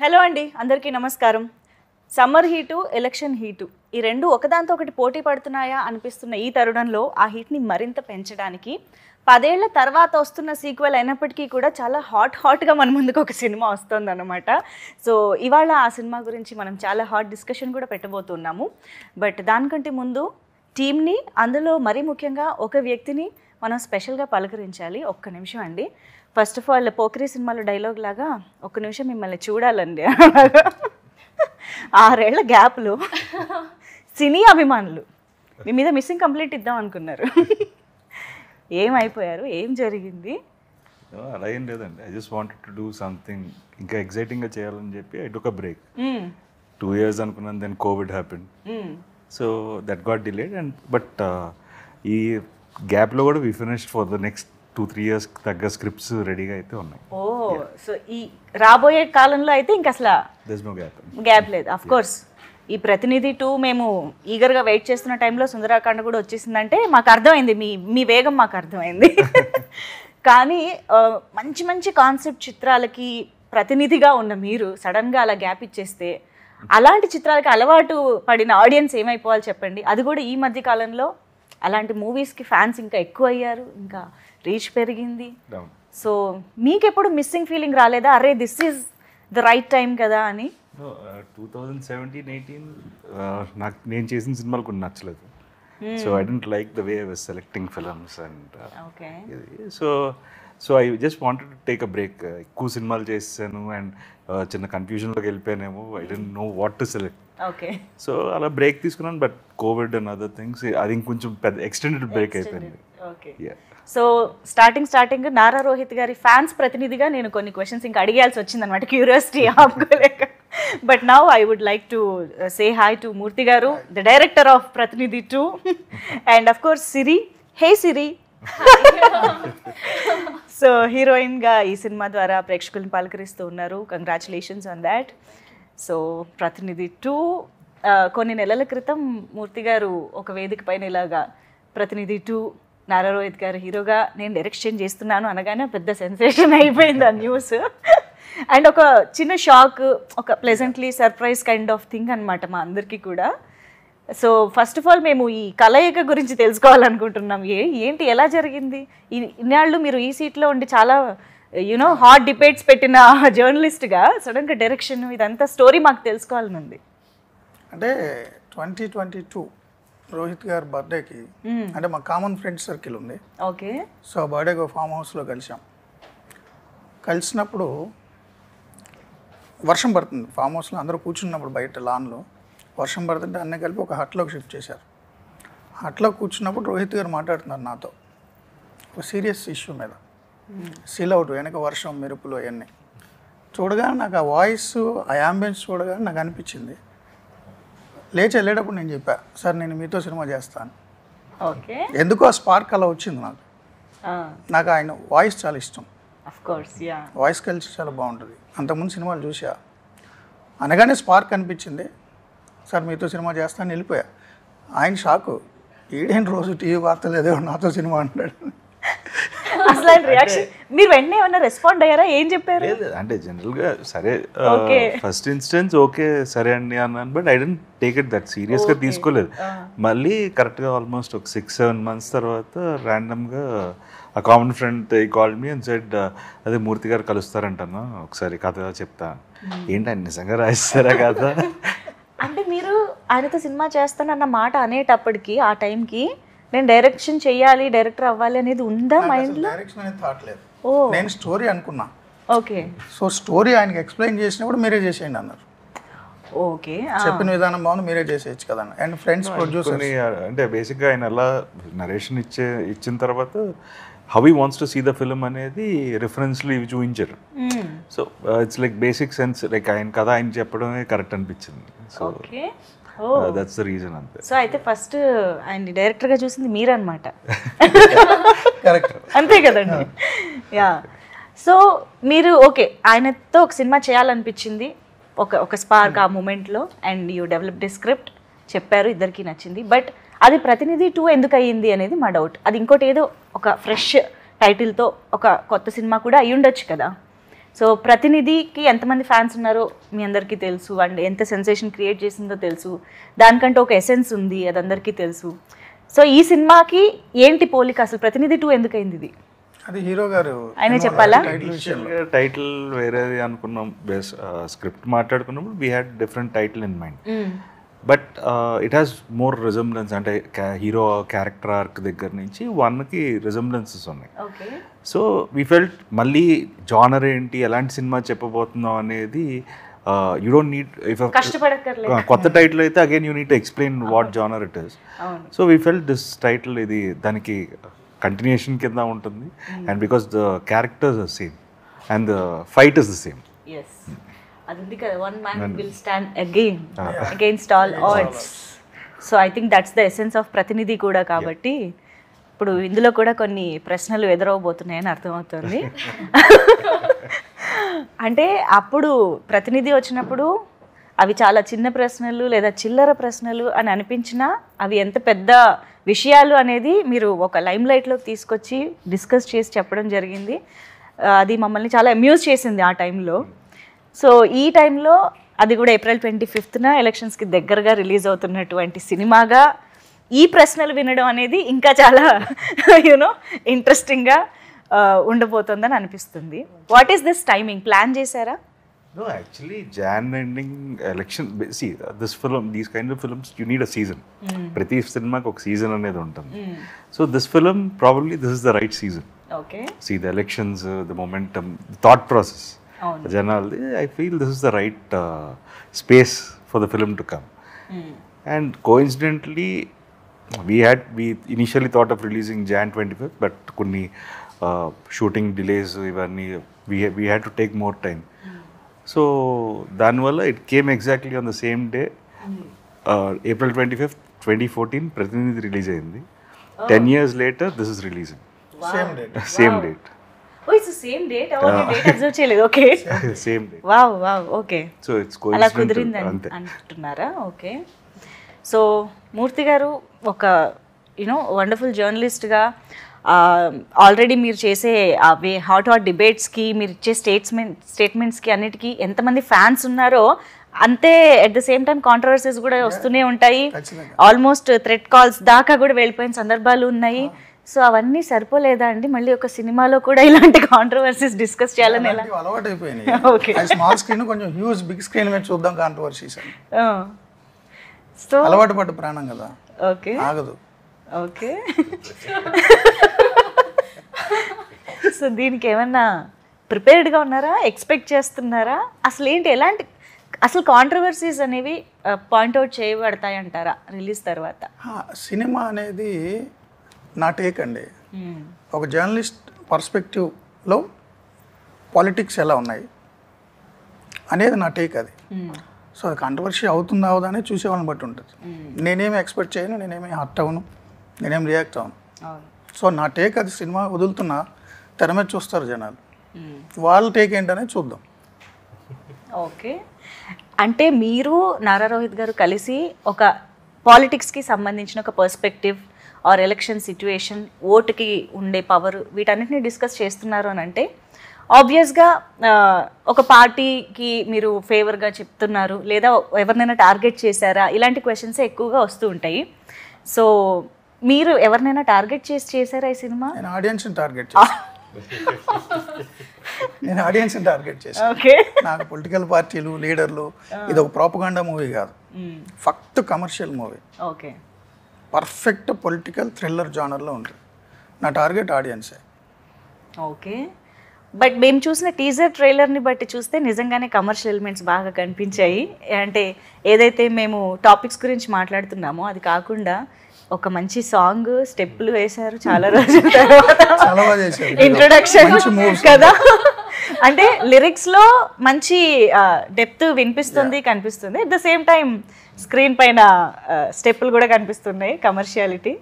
Hello అండి, అందరికీ నమస్కారం. సమ్మర్ హీటు, ఎలక్షన్ హీటు ఈ రెండు ఒకదాంతో ఒకటి పోటీ పడుతున్నాయా అనిపిస్తున్న ఈ తరుణంలో ఆ హీట్ని మరింత పెంచడానికి 10 ఏళ్ల తర్వాత వస్తున్న సీక్వెల్ అయినప్పటికీ కూడా చాలా హాట్గా మన ముందుకు ఒక సినిమా వస్తుందన్నమాట. సో ఇవాళ ఆ సినిమా గురించి మనం చాలా హాట్ డిస్కషన్ కూడా పెట్టబోతున్నాము. బట్ దానికంటే ముందు టీమ్ని, అందులో మరీ ముఖ్యంగా ఒక వ్యక్తిని మనం స్పెషల్గా పలకరించాలి. ఒక్క నిమిషం అండి. ఫస్ట్ ఆఫ్ ఆల్ పోకిరి సినిమాలో డైలాగ్ లాగా ఒక్క నిమిషం మిమ్మల్ని చూడాలండి. 6 ఏళ్ల గ్యాప్లో సినీ అభిమానులు మీ మీద మిస్సింగ్ కంప్లీట్ ఇద్దాం అనుకున్నారు. ఏమైపోయారు, ఏం జరిగింది? అలా ఏం లేదండి. I just wanted to do something ఇంకా ఎక్సైటింగ్గా చేయాలని చెప్పి I took a break. 2 years అనుకున్నాను, then covid happen. So that got delayed. And but ఈ గ్యాప్లో కూడా we finished for the next 2-3 years తగ్గ స్క్రిప్ట్స్ రెడీగా అయితే ఉన్నాయి. ఓ, సో ఈ రాబోయే కాలంలో అయితే ఇంకా అసలు దేర్ ఇస్ నో గ్యాప్ లేదు. అఫ్ కోర్స్ ఈ ప్రతినిధి 2 మేము ఈగర్గా వెయిట్ చేస్తున్న టైంలో సుందరాకాండ కూడా వచ్చేసిందంటే మాకు అర్థమైంది, మీ వేగం మాకు అర్థమైంది. కానీ మంచి మంచి కాన్సెప్ట్ చిత్రాలకి ప్రతినిధిగా ఉన్న మీరు సడన్గా అలా గ్యాప్ ఇచ్చేస్తే అలాంటి చిత్రాలకి అలవాటు పడిన ఆడియన్స్ ఏమైపోవాలి చెప్పండి. అది కూడా ఈ మధ్య కాలంలో అలాంటి మూవీస్కి ఫ్యాన్స్ ఇంకా ఎక్కువ అయ్యారు, ఇంకా రీచ్ పెరిగింది. సో మీకెప్పుడు మిస్సింగ్ ఫీలింగ్ రాలేదా, అరే this is the right time కదా అని? 2017-18 నాకు నేను చేసిన సినిమాలు కొన్ని నచ్చలేదు. So I don't like the way I was selecting films and so I just wanted to take a break. ఎక్కువ సినిమాలు చేసాను అండ్ చిన్న కన్ఫ్యూజన్లోకి వెళ్ళిపోయానేమో. I don't know what to select. So అలా బ్రేక్ తీసుకున్నాను. But covid and other things అది ఇంకొంచెం పెద్ద ఎక్స్టెండెడ్ బ్రేక్ అయిపోయింది. సో స్టార్టింగ్ నారా రోహిత్ గారి ఫ్యాన్స్ ప్రతినిధిగా నేను కొన్ని క్వశ్చన్స్ ఇంకా అడిగాల్సి వచ్చిందనమాట, క్యూరియాసిటీ ఆపుకోలేక. But now I would like to say hi to Murthy గారు, the director of Prathinidhi 2, and of course Siri. Hey Siri. So హీరోయిన్గా ఈ సినిమా ద్వారా ప్రేక్షకులను పలకరిస్తూ ఉన్నారు. Congratulations on that. సో ప్రతినిధి 2 కొన్ని నెలల క్రితం మూర్తి గారు ఒక వేదిక పైన ఇలాగా ప్రతినిధి 2 నారా రోహిత్ గారు హీరోగా నేను డైరెక్షన్ చేస్తున్నాను అనగానే పెద్ద సెన్సేషన్ అయిపోయింది ఆ న్యూస్. అండ్ ఒక చిన్న షాక్, ఒక pleasantly surprise kind of thing అనమాట మా అందరికీ కూడా. సో ఫస్ట్ ఆఫ్ ఆల్ మేము ఈ కలయిక గురించి తెలుసుకోవాలనుకుంటున్నాం. ఏంటి, ఎలా జరిగింది? ఇన్నాళ్ళు మీరు ఈ సీట్లో ఉండి చాలా యూనో హాట్ డిబేట్స్ పెట్టిన జర్నలిస్ట్గా సడన్గా డైరెక్షన్, ఇదంతా స్టోరీ మాకు తెలుసుకోవాలని ఉంది. అంటే 2022 రోహిత్ గారి బర్త్డేకి, అంటే మా కామన్ ఫ్రెండ్ సర్కిల్ ఉంది. ఓకే. సో బర్త్డేకి ఫామ్ హౌస్లో కలిసినప్పుడు వర్షం పడుతుంది. ఫామ్ హౌస్లో అందరూ కూర్చున్నప్పుడు బయట లాన్లో వర్షం పడుతుంటే అన్నీ కలిపి ఒక హట్లోకి షిఫ్ట్ చేశారు. హట్లో కూర్చున్నప్పుడు రోహిత్ గారు మాట్లాడుతున్నారు నాతో ఒక సీరియస్ ఇష్యూ మీద. సీల్ అవుట్ వెనక వర్షం, మెరుపులు అవన్నీ చూడగానే నాకు ఆ వాయిస్, ఆ యాంబియన్స్ చూడగానే నాకు అనిపించింది. లేచి వెళ్ళేటప్పుడు నేను చెప్పా, సార్ నేను మీతో సినిమా చేస్తాను. ఓకే. ఎందుకో ఆ స్పార్క్ అలా వచ్చింది నాకు ఆయన వాయిస్ చాలా ఇష్టం. వాయిస్ కలిసి చాలా బాగుంటుంది. అంతకుముందు సినిమాలు చూసా, అనగానే స్పార్క్ అనిపించింది. సార్ మీతో సినిమా చేస్తాను వెళ్ళిపోయా. ఆయన షాకు, ఈడేంటి రోజు టీవీ వార్తలు ఏదో నాతో సినిమా అంటాడు. అసలు రియాక్షన్ మీరు వెంటనే ఏమన్నా రెస్పాండ్ అయ్యారా? ఏం చెప్పారు? అంటే జనరల్గా సరే, ఫస్ట్ ఇన్స్టెన్స్ ఓకే సరే అండి అన్నాను. But I don't take it that సీరియస్గా తీసుకోలేదు. మళ్ళీ కరెక్ట్గా ఆల్మోస్ట్ ఒక 6-7 months తర్వాత ర్యాండమ్గా ఆ common friend call me and said, అదే మూర్తి గారు కలుస్తారంటాను, ఒకసారి కథ చెప్తా. ఏంటి ఆయన నిజంగా రాయిస్తారా కదా? అంటే మీరు ఆయనతో సినిమా చేస్తానన్న మాట అనేటప్పటికి ఆ టైంకి నేను డైరెక్షన్ చెయ్యాలి, డైరెక్టర్ అవ్వాలి అనేది ఉందా మైండ్లో? డైరెక్షన్ అనేది థాట్ లేదు. నేను స్టోరీ అనుకున్నా. ఓకే. సో స్టోరీ ఆయనకి ఎక్స్ప్లెయిన్ చేసినప్పుడు మీరే చేసేయండి అన్నారు. ఓకే. చెప్పిన విధానం బాగుంది, మీరే చేసేయచ్చు కదా. అండ్ ఫ్రెండ్స్ ప్రొడ్యూసర్ అంటే బేసిక్గా ఆయన అలా నరేషన్ ఇచ్చిన తర్వాత how he wants to see the film అనేది రిఫరెన్స్లు ఇవి చూపించారు. So it's like basic sense, like ఆయన కథ ఆయన చెప్పడమే కరెక్ట్ అనిపించింది. సో దట్స్ ద రీజన్ అంతే. సో అయితే ఫస్ట్ ఆయన డైరెక్టర్గా చూసింది మీరన్నమాట. కరెక్ట్, అంతే కదండి. యా. సో మీరు ఓకే ఆయనతో ఒక సినిమా చేయాలనిపించింది, ఒక స్పార్క్ ఆ మూమెంట్లో, and you developed a script, చెప్పారు, ఇద్దరికి నచ్చింది. బట్ అది ప్రతినిధి 2 ఎందుకు అయ్యింది అనేది మా డౌట్. అది ఇంకోటి ఏదో ఒక ఫ్రెష్ టైటిల్తో ఒక కొత్త సినిమా కూడా అయ్యి ఉండొచ్చు కదా. సో ప్రతినిధికి ఎంతమంది ఫ్యాన్స్ ఉన్నారో మీ అందరికీ తెలుసు, అండ్ ఎంత సెన్సేషన్ క్రియేట్ చేసిందో తెలుసు, దానికంటే ఒక ఎసెన్స్ ఉంది, అది అందరికీ తెలుసు. సో ఈ సినిమాకి ఏంటి పోలిక, అసలు ప్రతినిధి 2 ఎందుకైంది ఇది? అది హీరో గారు ఆయన చెప్పాలా? టైటిల్ వేరేది అనుకున్నాం, స్క్రిప్ట్ మాట్లాడుకున్నప్పుడు we had different title in mind, but it has more resemblance. అంటే హీరో క్యారెక్టర్ ఆర్క్ దగ్గర నుంచి 1కి రిజంబ్లెన్సెస్ ఉన్నాయి. సో వీ ఫెల్ట్ మళ్ళీ జానర్ ఏంటి, ఎలాంటి సినిమా చెప్పబోతున్నాం అనేది యూ డోంట్ నీడ్, ఇఫ్ కొత్త టైటిల్ అయితే again you need to explain what genre it is. So we felt this title ఇది దానికి కంటిన్యూషన్ కింద ఉంటుంది, and because the characters are same and the fight is the same. అది ఉంది కదా, one man will stand against all odds. So I think that's the essence of Prathinidhi కూడా. కాబట్టి ఇప్పుడు ఇందులో కూడా కొన్ని ప్రశ్నలు ఎదురవబోతున్నాయని అర్థమవుతుంది. అంటే అప్పుడు ప్రతినిధి వచ్చినప్పుడు అవి చాలా చిన్న ప్రశ్నలు లేదా చిల్లర ప్రశ్నలు అని అనిపించినా అవి ఎంత పెద్ద విషయాలు అనేది మీరు ఒక లైమ్ లైట్లోకి తీసుకొచ్చి డిస్కస్ చేసి చెప్పడం జరిగింది. అది మమ్మల్ని చాలా అమ్యూజ్ చేసింది ఆ టైంలో. సో ఈ టైంలో అది కూడా April 25న ఎలక్షన్స్కి దగ్గరగా రిలీజ్ అవుతున్నటువంటి సినిమాగా ఈ ప్రశ్నలు వినడం అనేది ఇంకా చాలా యూనో ఇంట్రెస్టింగ్గా ఉండబోతుందని అనిపిస్తుంది. What is this timing, plan చేశారా? No, actually, Jan ending election. See, this film, these kind of films, you need a season. Prati cinema ko season anedi untundi. So this film, probably this is the right season. Okay. See the elections, the momentum, the thought process. Janaldi, I feel this is the right space for the film to come. And coincidentally, we initially thought of releasing Jan 25th, but kunni shooting delays, we had to take more time. So దానివల్ల it came exactly on the same day, April 25th, 2014 ప్రతినిధి release అయింది. 10 years later this is releasing. Same date. Oh, it's the same date. Date observe చేయలేదు. Okay. Same date. Wow. Okay. So it's coincidence. అలా కుదిరింది అంటున్నారా? Okay. So మూర్తి గారు ఒక wonderful జర్నలిస్ట్గా already మీరు చేసే అవే హాట్ డిబేట్స్కి, మీరు ఇచ్చే స్టేట్మెంట్స్కి అన్నిటికీ ఎంతమంది ఫ్యాన్స్ ఉన్నారో అంతే at the same time controversies కూడా వస్తూనే ఉంటాయి. ఆల్మోస్ట్ థ్రెట్ కాల్స్ దాకా కూడా వెళ్ళిపోయిన సందర్భాలు ఉన్నాయి. సో అవన్నీ సరిపోలేదా అండి? మళ్ళీ ఒక సినిమాలో కూడా ఇలాంటి కాంట్రవర్సీస్ డిస్కస్ చేయాలని ఎలా? అలవాటు అయిపోయినాయి. స్మాల్ స్క్రీన్ కొంచెం హ్యూజ్ బిగ్ స్క్రీన్ మీద చూద్దాం కాంట్రవర్సీస్. సో అలవాటు పడ్డ ప్రాణం కదా. ఓకే, ఆగదు. ఓకే. సో దీనికి ఏమన్నా ప్రిపేర్డ్గా ఉన్నారా? ఎక్స్పెక్ట్ చేస్తున్నారా? అసలు ఏంటి, ఎలాంటి అసలు కాంట్రవర్సీస్ అనేవి పాయింట్అవుట్ చేయబడతాయి అంటారా రిలీజ్ తర్వాత? సినిమా అనేది నా టేక్ అండి. ఒక జర్నలిస్ట్ పర్స్పెక్టివ్లో పాలిటిక్స్ ఎలా ఉన్నాయి అనేది నా టేక్ అది. సో అది కాంట్రవర్సీ అవుతుందా అవదా అనేది చూసే వాళ్ళని బట్టి ఉంటుంది. నేనేమి ఎక్స్పెక్ట్ చేయను, నేనేమి హర్ట్ అవ్వను, నేనేం రియాక్ట్ అవ్వను. సో నా టేక్ అది. సినిమా వదులుతున్నా తెర మీద చూస్తారు జనాలు, వాళ్ళ టేక్ ఏంటనేది చూద్దాం. ఓకే. అంటే మీరు నారా రోహిత్ గారు కలిసి ఒక పాలిటిక్స్కి సంబంధించిన ఒక పర్స్పెక్టివ్ ఆర్ ఎలక్షన్ సిచ్యువేషన్, ఓటుకి ఉండే పవర్, వీటన్నిటిని డిస్కస్ చేస్తున్నారు అని అంటే ఆబ్వియస్గా ఒక పార్టీకి మీరు ఫేవర్గా చెప్తున్నారు లేదా ఎవరినైనా టార్గెట్ చేశారా, ఇలాంటి క్వశ్చన్సే ఎక్కువగా వస్తూ ఉంటాయి. సో మీరు ఎవరినైనా టార్గెట్ చేశారా ఈ సినిమా? నేను ఆడియన్స్ని టార్గెట్ చేశాను. ఓకే. నాకు పొలిటికల్ పార్టీలు, లీడర్లు, ఇది ఒక ప్రాపగాండా మూవీ కాదు, ఫక్త్ commercial movie. Okay. Perfect political thriller జానర్లో ఉంటుంది. నా టార్గెట్ ఆడియన్సే. ఓకే. బట్ మేము చూసిన టీజర్ ట్రైలర్ని బట్టి చూస్తే నిజంగానే కమర్షియల్ ఎలిమెంట్స్ బాగా కనిపించాయి. అంటే ఏదైతే మేము టాపిక్స్ గురించి మాట్లాడుతున్నామో అది కాకుండా ఒక మంచి సాంగ్, స్టెప్పులు వేశారు చాలా రోజుల తర్వాత, ఇంట్రొడక్షన్ కదా. అంటే లిరిక్స్లో మంచి డెప్త్ వినిపిస్తుంది, కనిపిస్తుంది. At the same time screen పైన స్టెప్పులు కూడా కనిపిస్తున్నాయి, కమర్షియాలిటీ.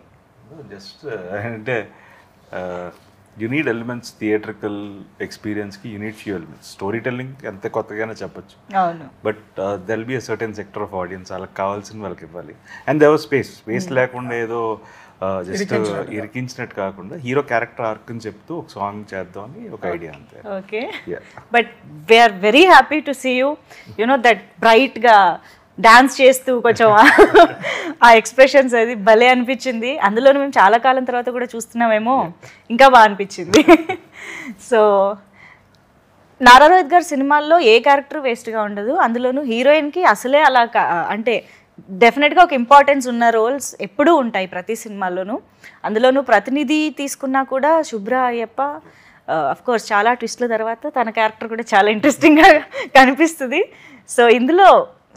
జస్ట్ అంటే యూ నీడ్ ఎలిమెంట్స్, థియేట్రికల్ ఎక్స్పీరియన్స్కి you need few elements. Story telling ఎంత కొత్తగానే చెప్పచ్చు, but they'll be a certain sector of audience వాళ్ళకి కావాల్సిన వాళ్ళకి ఇవ్వాలి. అండ్ దేవర్ స్పేస్ లేకుండా ఏదో జస్ట్ ఇరికించినట్టు కాకుండా హీరో క్యారెక్టర్ ఆర్క్ అని చెప్తూ ఒక సాంగ్ చేద్దాం అని ఒక ఐడియా అంతే. Okay, but we are very happy to see you you know that బ్రైట్గా డాన్స్ చేస్తూ కొంచెం ఆ ఎక్స్ప్రెషన్స్ అది భలే అనిపించింది. అందులోనూ మేము చాలా కాలం తర్వాత కూడా చూస్తున్నామేమో, ఇంకా బాగా అనిపించింది. సో నారా రోహిత్ గారి సినిమాల్లో ఏ క్యారెక్టర్ వేస్ట్గా ఉండదు, అందులోనూ హీరోయిన్కి అసలే అలా అంటే డెఫినెట్గా ఒక ఇంపార్టెన్స్ ఉన్న రోల్స్ ఎప్పుడూ ఉంటాయి ప్రతి సినిమాల్లోనూ. అందులోనూ ప్రతినిధి తీసుకున్నా కూడా శుభ్ర అయ్యప్ప కోర్స్ చాలా ట్విస్ట్ల తర్వాత తన క్యారెక్టర్ కూడా చాలా ఇంట్రెస్టింగ్గా కనిపిస్తుంది. సో ఇందులో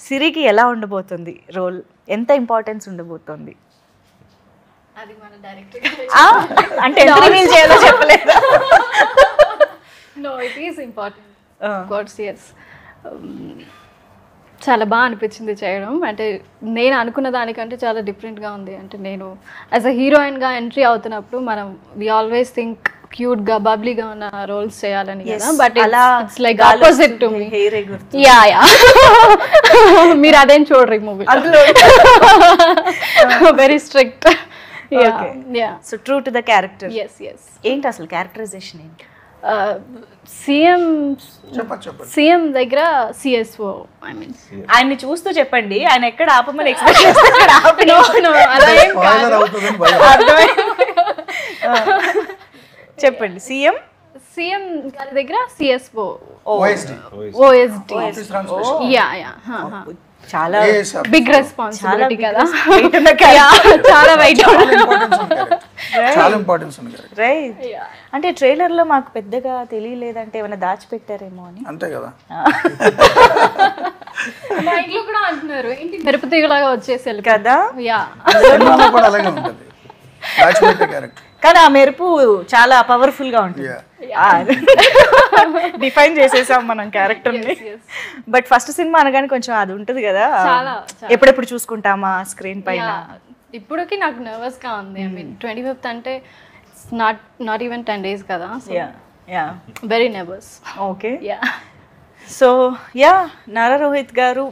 సిరికి ఎలా ఉండబోతుంది రోల్, ఎంత ఇంపార్టెన్స్ ఉండబోతుంది? అది మన డైరెక్టర్ అంటే ఎంత రివీల్ చేయాలో చెప్పలేదు. No it is important course. Yes, చాలా బాగా అనిపించింది చేయడం. అంటే నేను అనుకున్న దానికంటే చాలా డిఫరెంట్గా ఉంది. అంటే నేను యాజ్ అ హీరోయిన్గా ఎంట్రీ అవుతున్నప్పుడు మనం వి ఆల్వేస్ థింక్ క్యూట్గా బబ్లీగా ఉన్న రోల్స్ చేయాలని కదా, but it's like opposite to me. Yeah yeah, మీరు అదేం చూడరు movie, very strict. So true to the character. Yes yes. ఏంటి అసలు క్యారెక్టరైజేషన్ ఏంటి? సీఎం దగ్గర సిఎస్ఓ, ఐ మీన్ ఆయన్ని చూస్తూ చెప్పండి, ఆయన ఎక్కడ ఆపమని ఎక్స్పెక్ట్ చేస్తారు. చెప్పండి. సీఎం గారి దగ్గర సిఎస్ఓ, OSD. యా యా, చాలా బిగ్ రెస్పాన్సిబిలిటీ కదా, చాలా వెయిట్, చాలా ఇంపార్టెన్స్ ఉంది. రైట్. అంటే ట్రైలర్ లో మాకు పెద్దగా తెలియలేదంటే ఏమైనా దాచిపెట్టారేమో అని. అంతే కదా, మా ఇంట్లో కూడా అంటున్నారు ఏంటి తిరుపతిలాగా వచ్చేసి కదా. యా, కూడా అలాగే ఉంటుంది క్యారెక్టర్, కానీ ఆ మెరుపు చాలా పవర్ఫుల్ గా ఉంటుంది. డిఫైన్ చేసేసాం మనం క్యారెక్టర్ ని. బట్ ఫస్ట్ సినిమా అనగానే కొంచెం అది ఉంటుంది కదా, ఎప్పుడెప్పుడు చూసుకుంటామా స్క్రీన్ పైన. ఇప్పటికి నాకు నర్వస్ గా ఉంది. ఐ మీన్ 25th అంటే నాట్ ఈవెన్ 10 days కదా, very nervous. Okay, so yeah, Nara Rohit గారు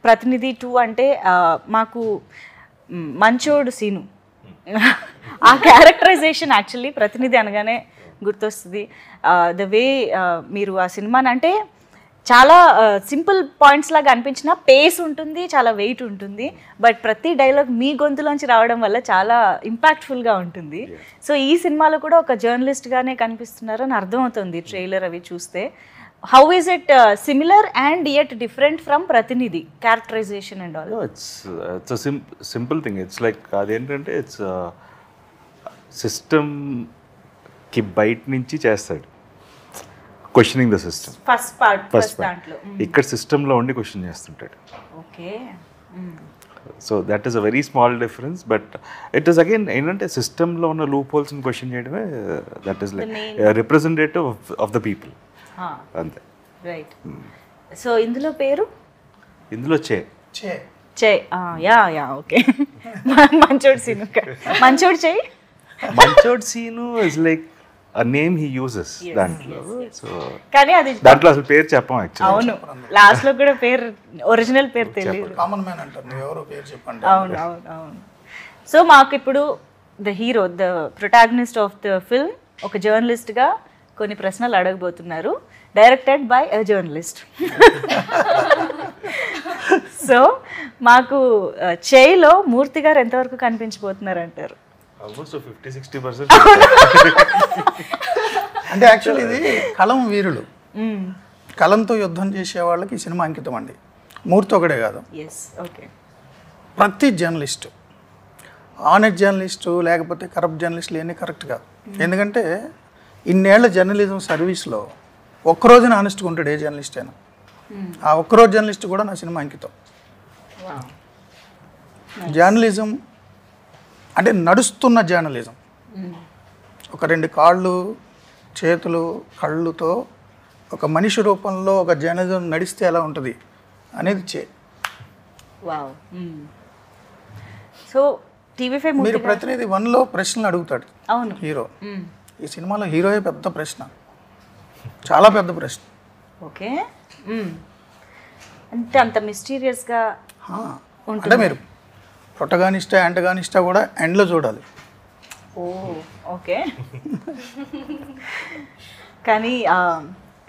ప్రతినిధి 2 అంటే మాకు మంచోడు సీను ఆ క్యారెక్టరైజేషన్ యాక్చువల్లీ ప్రతినిధి అనగానే గుర్తొస్తుంది. ద వే మీరు ఆ సినిమాని అంటే చాలా సింపుల్ పాయింట్స్ లాగా అనిపించిన పేస్ ఉంటుంది, చాలా వెయిట్ ఉంటుంది, బట్ ప్రతి డైలాగ్ మీ గొంతులోంచి రావడం వల్ల చాలా ఇంపాక్ట్ఫుల్గా ఉంటుంది. సో ఈ సినిమాలో కూడా ఒక జర్నలిస్ట్గానే కనిపిస్తున్నారు అని అర్థమవుతుంది ట్రైలర్ అవి చూస్తే. How is it similar and yet different from Prathinidhi characterization and all? It's simple thing. It's like అదేంటంటే ఇట్స్ సిస్టమ్కి బయట నుంచి చేస్తాడు, questioning the system. First part ఇక్కడ సిస్టంలో ఉండి క్వశ్చన్ చేస్తుంటాడు. Okay, so that is a very small difference, but it is again ఏంటంటే సిస్టంలో ఉన్న లూప్ హోల్స్ని క్వశ్చన్ చేయడమే. That is like representative of the people, అంతే. రైట్. సో ఇందులో పేరు, ఇందులో చే యా యా, ఓకే. మంచోడు సీను, మంచోడు చేయి, మంచోడు Seenu is like a name he uses దాంట్లో. సో కానీ అది దాంట్లో అసలు పేరు చెప్పం యాక్చువల్లీ. అవును, లాస్ట్ లో కూడా పేరు, ఒరిజినల్ పేరు తెలియదు. కామన్ మ్యాన్ అంటారు, నువ్వు ఎవరో పేరు చెప్పండి. అవును అవును అవును. సో మాకు ఇప్పుడు the hero, the protagonist of the film ఒక జర్నలిస్ట్గా కొన్ని ప్రశ్నలు అడగబోతున్నారు, directed by a journalist. So మాకు చేయిలో మూర్తి గారు ఎంతవరకు కనిపించబోతున్నారు అంటారు? ఆల్మోస్ట్ 50-60%. అంటే యాక్చువల్లీ ఇది కలం వీరులు, కలంతో యుద్ధం చేసే వాళ్ళకి ఈ సినిమా అంకితం అండి. మూర్తి ఒకడే కాదు, ఓకే, ప్రతి జర్నలిస్టు, ఆనెస్ట్ జర్నలిస్టు లేకపోతే కరప్ట్ జర్నలిస్టులు ఇవన్నీ కరెక్ట్ కాదు. ఎందుకంటే ఇన్నేళ్ల జర్నలిజం సర్వీస్లో ఒక్కరోజున ఆనెస్ట్గా ఉంటాడు ఏ జర్నలిస్ట్ అయినా. ఆ ఒక్కరోజు జర్నలిస్ట్ కూడా నా సినిమా అంకితం. జర్నలిజం అంటే నడుస్తున్న జర్నలిజం, ఒక 2 కాళ్ళు చేతులు కళ్ళుతో ఒక మనిషి రూపంలో ఒక జర్నలిజం నడిస్తే ఎలా ఉంటుంది అనేది సో టీవీ5 మీరు ప్రతినిధి 1లో ప్రశ్నలు అడుగుతాడు. అవును, హీరో. ఈ సినిమాలో హీరోయే పెద్ద ప్రశ్న, చాలా పెద్ద ప్రశ్న. ఓకే, అంటే అంత మిస్టీరియస్గా అంటే మీరు ప్రొటగానిస్టా యాంటగానిస్టా కూడా ఎండ్లో చూడాలి. ఓ ఓకే. కానీ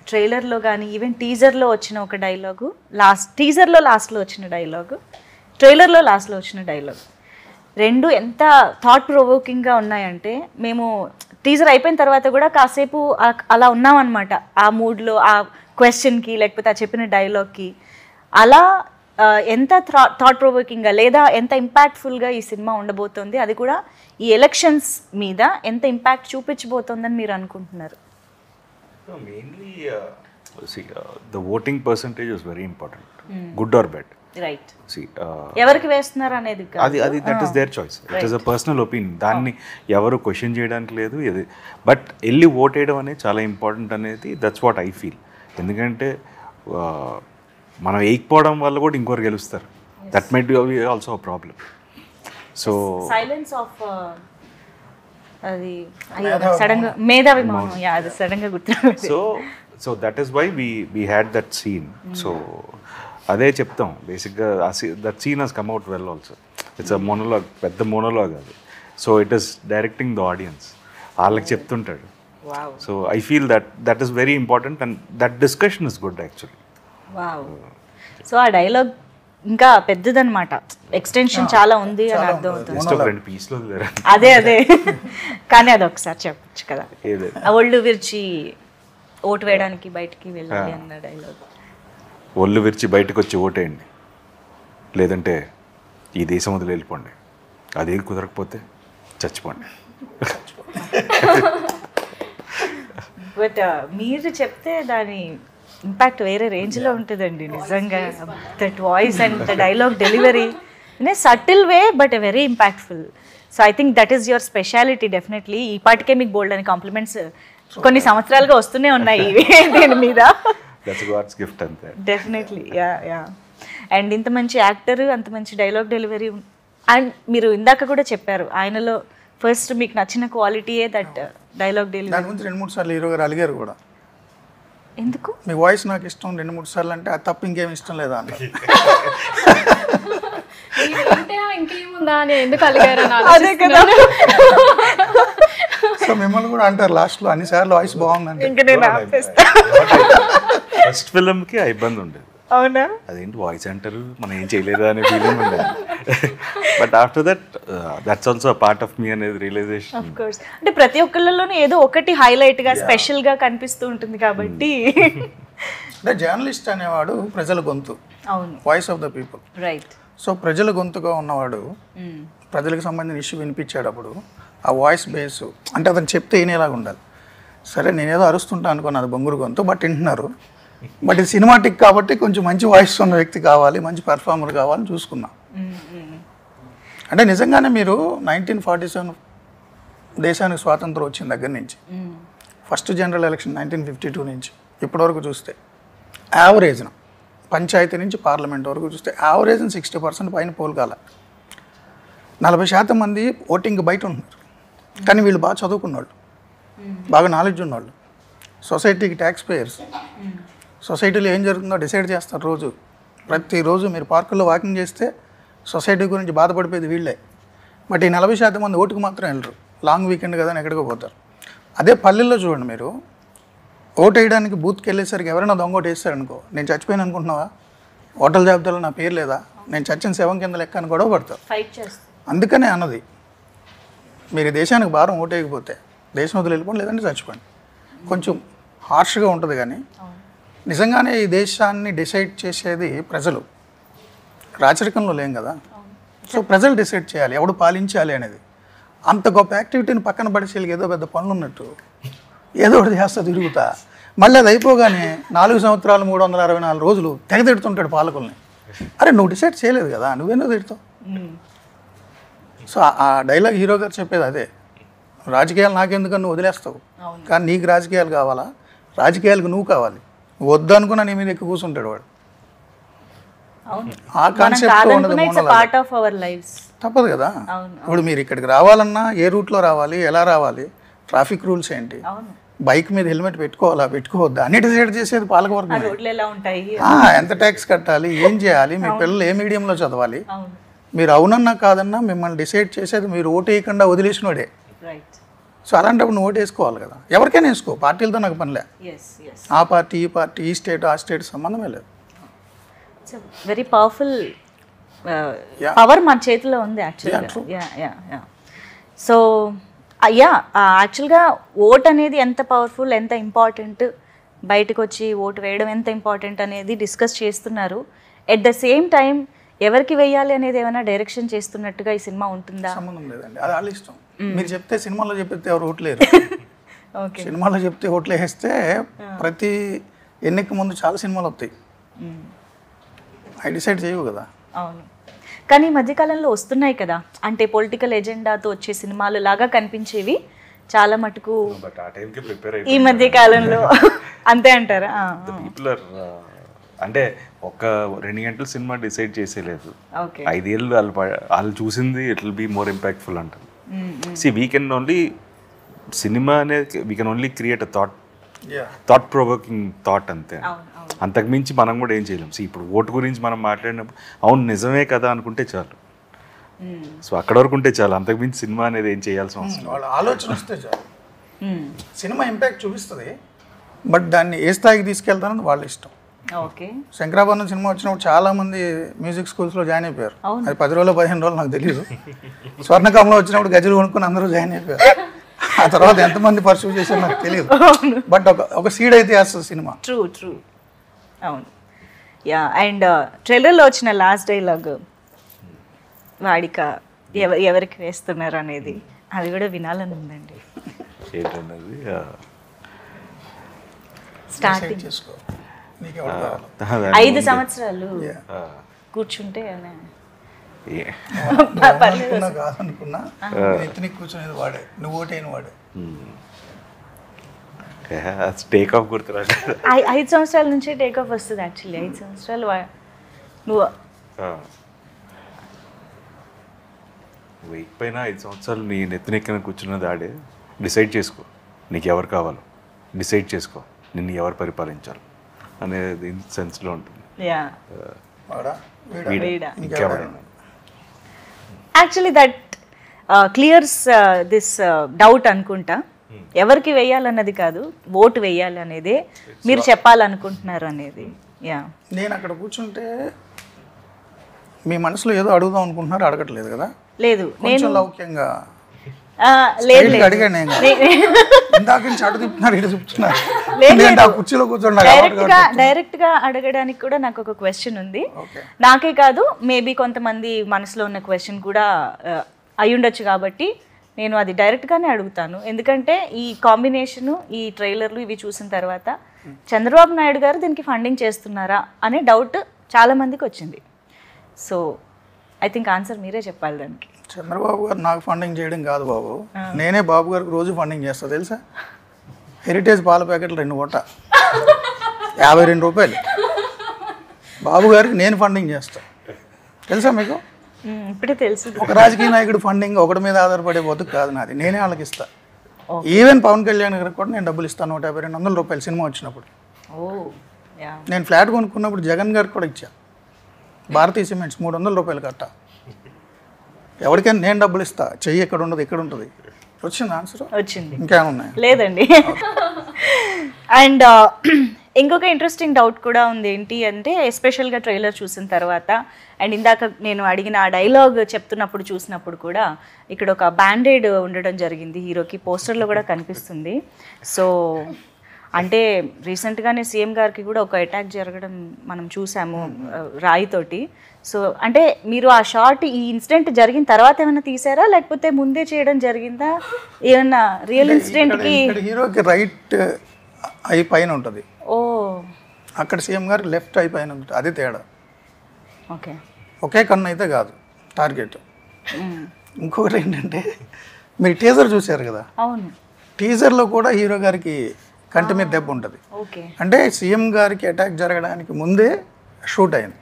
ట్రైలర్లో కానీ ఈవెన్ టీజర్లో వచ్చిన ఒక డైలాగు, టీజర్లో లాస్ట్లో వచ్చిన డైలాగు, ట్రైలర్లో లాస్ట్లో వచ్చిన డైలాగ్, రెండు ఎంత థాట్ ప్రొవోకింగ్గా ఉన్నాయంటే మేము టీజర్ అయిపోయిన తర్వాత కూడా కాసేపు అలా ఉన్నామన్నమాట, ఆ మూడ్లో, ఆ క్వశ్చన్కి లేకపోతే ఆ చెప్పిన డైలాగ్కి. అలా ఎంత థాట్ ప్రొవోకింగ్గా లేదా ఎంత ఇంపాక్ట్ఫుల్గా ఈ సినిమా ఉండబోతోంది, అది కూడా ఈ ఎలక్షన్స్ మీద ఎంత ఇంపాక్ట్ చూపించబోతోందని మీరు అనుకుంటున్నారు? Mainly the voting percentage is very important, good or bad. Right. See, ఎవరికి వేస్తున్నారు అనేది అది that is their choice, it is a personal opinion. దాన్ని ఎవరు క్వశ్చన్ చేయడానికి లేదు. ఇది బట్ వెళ్ళి ఓట్ వేయడం అనేది చాలా ఇంపార్టెంట్ అనేది, దట్స్ వాట్ ఐ ఫీల్. ఎందుకంటే మనం వేయకపోవడం వల్ల కూడా ఇంకొకరు గెలుస్తారు. That might be also a problem. So silence of అది సడన్గా మేధావి మౌనం, అది సడన్గా గుర్తు. So that is why we had that scene. So అదే చెప్తాం బేసిక్గా, that scene has come out well also. It's a monologue, పెద్ద మోనోలాగ్ అది. So it is directing the audience, వాళ్ళకి చెప్తుంటాడు. So I feel that is very important and that discussion is good actually. Wow. So ఆ dialogue ఇంకా పెద్దదన్నమాట, extension చాలా ఉంది అని అర్థం అవుతుంది. రెండు పీస్లో అదే కానీ అది ఒకసారి చెప్పచ్చు కదా, ఒళ్ళు విరిచి ఓటు వేయడానికి బయటికి వెళ్ళాలి అన్న డైలాగ్. ఒళ్ళు విరిచి బయటకు వచ్చి ఓటేయండి, లేదంటే ఈ దేశం వదిలి వెళ్ళిపోండి, అదేం కుదరకపోతే చచ్చిపోండి. బట్ మీరు చెప్తే దాని ఇంపాక్ట్ వేరే రేంజ్లో ఉంటుందండి నిజంగా. That voice and the dialogue delivery in a subtle way but very impactful. So I think that is your speciality definitely. ఈ పాటికే మీకు బోల్డ్ అని కాంప్లిమెంట్స్ కొన్ని సంవత్సరాలుగా వస్తూనే ఉన్నాయి దీని మీద. Definitely yeah. అండ్ ఇంత మంచి యాక్టర్, అంత మంచి డైలాగ్ డెలివరీ. అండ్ మీరు ఇందాక కూడా చెప్పారు ఆయనలో ఫస్ట్ మీకు నచ్చిన క్వాలిటీయే దట్ డైలాగ్ డెలివరీ. దాని గురించి 2-3 సార్లు హీరో గారు అలిగారు కూడా. ఎందుకు? మీ వాయిస్ నాకు ఇష్టం 2-3 సార్లు అంటే అది తప్ప ఇంకేం ఇష్టం లేదా అన్న. ఇంకేముందా అని ఎందుకు అలిగారు? అదే కదా. సో మిమ్మల్ని కూడా అంటారు లాస్ట్లో అన్నిసార్లు వాయిస్ బాగుందండి. ఇంకా నేను ఆపేస్తా. ఫస్ట్ ఫిల్మ్కి ఆ ఇబ్బంది ఉండేది. అవునా? అదేంటి వాయిస్ అంటారు, మనం ఏం చేయలేదా అనే ఫీలింగ్ ఉండేది. But after that's also part of me అనేది రియలైజేషన్. Of course. అంటే ప్రతి ఒక్కళ్ళలోనే ఏదో ఒకటి హైలైట్ గా స్పెషల్ గా కనిపిస్తూ ఉంటుంది కాబట్టి. అంటే జర్నలిస్ట్ అనేవాడు ప్రజల గొంతు, అవును, voice of the people. Right. So ప్రజల గొంతుగా ఉన్నవాడు ప్రజలకు సంబంధించిన ఇష్యూ వినిపించేటప్పుడు ఆ వాయిస్ బేస్ అంటే అతను చెప్తే వినేలాగా ఉండాలి. సరే నేనేదో అరుస్తుంటా అనుకోను, అది బొంగురు గొంతు, బట్ వింటున్నారు. బట్ ఇది సినిమాటిక్ కాబట్టి కొంచెం మంచి వాయిస్ ఉన్న వ్యక్తి కావాలి, మంచి పెర్ఫార్మర్ కావాలని చూసుకున్నా. అంటే నిజంగానే మీరు 1947 దేశానికి స్వాతంత్రం వచ్చిన దగ్గర నుంచి ఫస్ట్ జనరల్ ఎలక్షన్ 1952 నుంచి ఇప్పటివరకు చూస్తే యావరేజ్న పంచాయతీ నుంచి పార్లమెంట్ వరకు చూస్తే యావరేజ్న 60% పైన పోల్ కాల. 40% మంది ఓటింగ్ బయట ఉంటున్నారు. కానీ వీళ్ళు బాగా చదువుకున్నవాళ్ళు, బాగా నాలెడ్జ్ ఉన్నవాళ్ళు, సొసైటీకి ట్యాక్స్ పేయర్స్. సొసైటీలో ఏం జరుగుతుందో డిసైడ్ చేస్తారు రోజు. ప్రతిరోజు మీరు పార్కుల్లో వాకింగ్ చేస్తే సొసైటీ గురించి బాధపడిపోయేది వీళ్ళే. బట్ ఈ 40% మంది ఓటుకు మాత్రం వెళ్ళరు. లాంగ్ వీకెండ్ కదా అని ఎక్కడికో పోతారు. అదే పల్లెల్లో చూడండి, మీరు ఓటు వేయడానికి బూత్కి వెళ్ళేసరికి ఎవరైనా దొంగ ఓటు వేస్తారనుకో, నేను చచ్చిపోయాను అనుకుంటున్నావా, ఓటర్ల జాబితాలో నా పేరు లేదా, నేను చచ్చిన శవం కింద లెక్క అని గొడవ పడతారు. అందుకనే అన్నది, మీరు దేశానికి భారం ఓటు వేయకపోతే దేశం వదిలి వెళ్ళిపోండి, లేదంటే చచ్చిపోండి. కొంచెం హార్ష్గా ఉంటుంది కానీ నిజంగానే ఈ దేశాన్ని డిసైడ్ చేసేది ప్రజలు. రాచరికంలో లేం కదా. సో ప్రజలు డిసైడ్ చేయాలి ఎవడు పాలించాలి అనేది. అంత గొప్ప యాక్టివిటీని పక్కన పడేసి ఏదో పెద్ద పనులు ఉన్నట్టు ఏదో ఒకటి చేస్తా తిరుగుతా, మళ్ళీ అది అయిపోగానే 4 సంవత్సరాలు 364 రోజులు తెగ తిడుతుంటాడు పాలకుల్ని. అరే నువ్వు డిసైడ్ చేయలేదు కదా, నువ్వేందో తిడతావు. సో ఆ డైలాగ్ హీరో గారు చెప్పేది అదే, రాజకీయాలు నాకెందుకని నువ్వు వదిలేస్తావు, కానీ నీకు రాజకీయాలు కావాలా, రాజకీయాలకు నువ్వు కావాలి, నువ్వు వద్దు అనుకున్నా నీ మీద ఎక్కువ కూర్చుంటాడు వాడు. ఆ కాన్సెప్ట్ తప్పదు కదా. ఇప్పుడు మీరు ఇక్కడికి రావాలన్నా ఏ రూట్లో రావాలి, ఎలా రావాలి, ట్రాఫిక్ రూల్స్ ఏంటి, బైక్ మీద హెల్మెట్ పెట్టుకోవాలా పెట్టుకోవద్దా అన్ని డిసైడ్ చేసేది పాలకవర్గం. ఎంత ట్యాక్స్ కట్టాలి, ఏం చేయాలి, మీ పిల్లలు ఏ మీడియంలో చదవాలి, మీరు అవునన్నా కాదన్నా మిమ్మల్ని డిసైడ్ చేసేది మీరు ఓటు వేయకుండా వదిలేసినోడే. రైట్. సో అలాంటప్పుడు నువ్వు ఓటు వేసుకోవాలి కదా, ఎవరికైనా వేసుకో, పార్టీలతో నాకు పనిలే. ఆ పార్టీ ఈ పార్టీ ఈ స్టేట్ ఆ స్టేట్ సంబంధమే లేదు. ఇట్స్ వెరీ పవర్ఫుల్ పవర్ మన చేతిలో ఉంది యాక్చువల్గా. సో యాక్చువల్గా ఓట్ అనేది ఎంత పవర్ఫుల్, ఎంత ఇంపార్టెంట్, బయటకు వచ్చి ఓటు వేయడం ఎంత ఇంపార్టెంట్ అనేది డిస్కస్ చేస్తున్నారు. ఎట్ ద సేమ్ టైం ఎవరికి వేయాలి అనేది ఏమైనా డైరెక్షన్ చేస్తున్నట్టుగా ఈ సినిమా ఉంటుందా? సంబంధం లేదండి, అది వాళ్ళ ఇష్టం. మీరు చెప్తే సినిమాలో చెప్తే ఎవరు ఓట్లేరు. ఓకే, సినిమాలో చెప్తే ఓట్లు వేస్తే ప్రతి ఎన్నిక ముందు చాలా సినిమాలు వస్తాయి, అవి డిసైడ్ చేయవు కదా. అవును, కానీ ఈ మధ్యకాలంలో వస్తున్నాయి కదా, అంటే పొలిటికల్ ఎజెండాతో వచ్చే సినిమాలు లాగా కనిపించేవి చాలా మటుకు ఈ మధ్య కాలంలో. అంతే అంటారా? పీపుల్ ఆర్ అంటే ఒక 2 గంటల సినిమా డిసైడ్ చేసేలేదు, ఓకే, 5 ఏళ్ళు వాళ్ళు చూసింది it will be more impactful అంటారు. See we can only cinema అనేది we can only create a thought provoking thought అంతే. అంతకుమించి మనం కూడా ఏం చేయలేం. సో ఇప్పుడు ఓటు గురించి మనం మాట్లాడినప్పుడు అవును నిజమే కదా అనుకుంటే చాలు, సో అక్కడ వరకు ఉంటే చాలు, అంతకుమించి సినిమా అనేది ఏం చేయాల్సిన అవసరం. వాళ్ళ ఆలోచన వస్తే చాలు. సినిమా ఇంపాక్ట్ చూపిస్తుంది, బట్ దాన్ని ఏ స్థాయికి తీసుకెళ్తానని వాళ్ళ ఇష్టం. ఓకే, శంకరాభరణం సినిమా వచ్చినప్పుడు చాలా మంది మ్యూజిక్ స్కూల్స్లో జాయిన్ అయిపోయారు. అది 10 రోజులు 15 రోజులు నాకు తెలియదు. స్వర్ణకంలో వచ్చినప్పుడు గజలు కొనుక్కొని అందరూ జాయిన్ అయిపోయారు. ఆ తర్వాత ఎంతమంది పర్సూ చేశారో నాకు తెలియదు, బట్ ఒక సీడ్ అయితే వేస్తుంది సినిమా. ట్రూ ట్రూ, అవును. యా, అండ్ ట్రైలర్లో వచ్చిన లాస్ట్ డైలాగ్ వాడిక ఎవరికి వేస్తున్నారు అనేది, అది కూడా వినాలని ఉందండి. ఏంటన్నది స్టార్టింగ్ చేసుకో, నీకు ఎవరు కావాలి? 5 సంవత్సరాలు కూర్చుంటే అనుకున్నా కాదనుకున్నా ఎత్తుని కూర్చునేది వాడే, నువ్వు ఓటైన వాడే. Take off గుర్తురాడు. 5 సంవత్సరాల నుంచి టేక్ ఆఫ్ వస్తుంది యాక్చువల్లీ. 5 సంవత్సరాలు నువ్వు వెయిట్ పైన 5 సంవత్సరాలు నీ నెత్తినెక్కిన కూర్చున్నది ఆడే. డిసైడ్ చేసుకో నీకు ఎవరు కావాలో, డిసైడ్ చేసుకో నిన్ను ఎవరు పరిపాలించాలి అనేది సెన్స్లో ఉంటుంది. Actually that clears this doubt అనుకుంటా. ఎవరికి వేయాలన్నది కాదు, ఓటు వేయాలి అనేదే మీరు చెప్పాలనుకుంటున్నారు అనేది. యా, నేను అక్కడ కూర్చుంటే మీ మనసులో ఏదో అడుగుదాం అనుకుంటున్నారు, అడగట్లేదు కదా. లేదు, నేను లౌక్యంగా అడిగాను. ఇందాక నుంచి అటు తిప్పుతున్నారు, ఇటు తిప్పుతున్నారు. కుర్చీలో డైరెక్ట్ గా అడగడానికి కూడా నాకు ఒక క్వశ్చన్ ఉంది. నాకే కాదు, మేబీ కొంతమంది మనసులో ఉన్న క్వశ్చన్ కూడా అయ్యుండొచ్చు, కాబట్టి నేను అది డైరెక్ట్గానే అడుగుతాను. ఎందుకంటే ఈ కాంబినేషను, ఈ ట్రైలర్లు ఇవి చూసిన తర్వాత చంద్రబాబు నాయుడు గారు దీనికి ఫండింగ్ చేస్తున్నారా అనే డౌట్ చాలామందికి వచ్చింది. సో ఐ థింక్ ఆన్సర్ మీరే చెప్పాలి దానికి. చంద్రబాబు గారు నాకు ఫండింగ్ చేయడం కాదు బాబు, నేనే బాబు గారికి రోజు ఫండింగ్ చేస్తాను తెలుసా. హెరిటేజ్ పాల ప్యాకెట్లు 2 కోట 52 రూపాయలు బాబు గారికి నేను ఫండింగ్ చేస్తాను తెలుసా మీకు. ఇప్పుడే తెలుసు. ఒక రాజకీయ నాయకుడు ఫండింగ్ ఒకటి మీద ఆధారపడే బతుకు కాదు నాది, నేనే వాళ్ళకి ఇస్తాను. ఈవెన్ పవన్ కళ్యాణ్ గారికి కూడా నేను డబ్బులు ఇస్తాను, 150-200 రూపాయలు సినిమా వచ్చినప్పుడు. నేను ఫ్లాట్ కొనుక్కున్నప్పుడు జగన్ గారికి కూడా ఇచ్చా. భారతీయ సిమెంట్స్ 300 రూపాయలు కట్ట. ఎవరికైనా నేను డబ్బులు ఇస్తా, చెయ్యి ఎక్కడ ఉండదు ఎక్కడ ఉంటుంది. వచ్చింది ఆన్సర్? వచ్చింది. ఇంకేమున్నాయి? లేదండి. అండ్ ఇంకొక ఇంట్రెస్టింగ్ డౌట్ కూడా ఉంది. ఏంటి అంటే ఎస్పెషల్గా ట్రైలర్ చూసిన తర్వాత అండ్ ఇందాక నేను అడిగిన ఆ డైలాగ్ చెప్తున్నప్పుడు చూసినప్పుడు కూడా ఇక్కడ ఒక బ్యాండేడ్ ఉండడం జరిగింది హీరోకి, పోస్టర్లో కూడా కనిపిస్తుంది. సో అంటే రీసెంట్గానే సీఎం గారికి కూడా ఒక అటాక్ జరగడం మనం చూసాము రాయితోటి. సో అంటే మీరు ఆ షార్ట్ ఈ ఇన్సిడెంట్ జరిగిన తర్వాత ఏమైనా తీసారా, లేకపోతే ముందే చేయడం జరిగిందా? ఏమన్నా రియల్ ఇన్సిడెంట్కి హీరోకి రైట్ ఐ పైన ఉంటుంది, ఓ అక్కడ సీఎం గారు లెఫ్ట్ ఐ పైన ఉంటుంది, అది తేడా. ఓకే, ఒకే కన్ను అయితే కాదు టార్గెట్. ఇంకొకటి ఏంటంటే మీరు టీజర్ చూశారు కదా, అవును, టీజర్లో కూడా హీరో గారికి కంటి మీద దెబ్బ ఉంటుంది. ఓకే, అంటే సీఎం గారికి అటాక్ జరగడానికి ముందే షూట్ అయింది.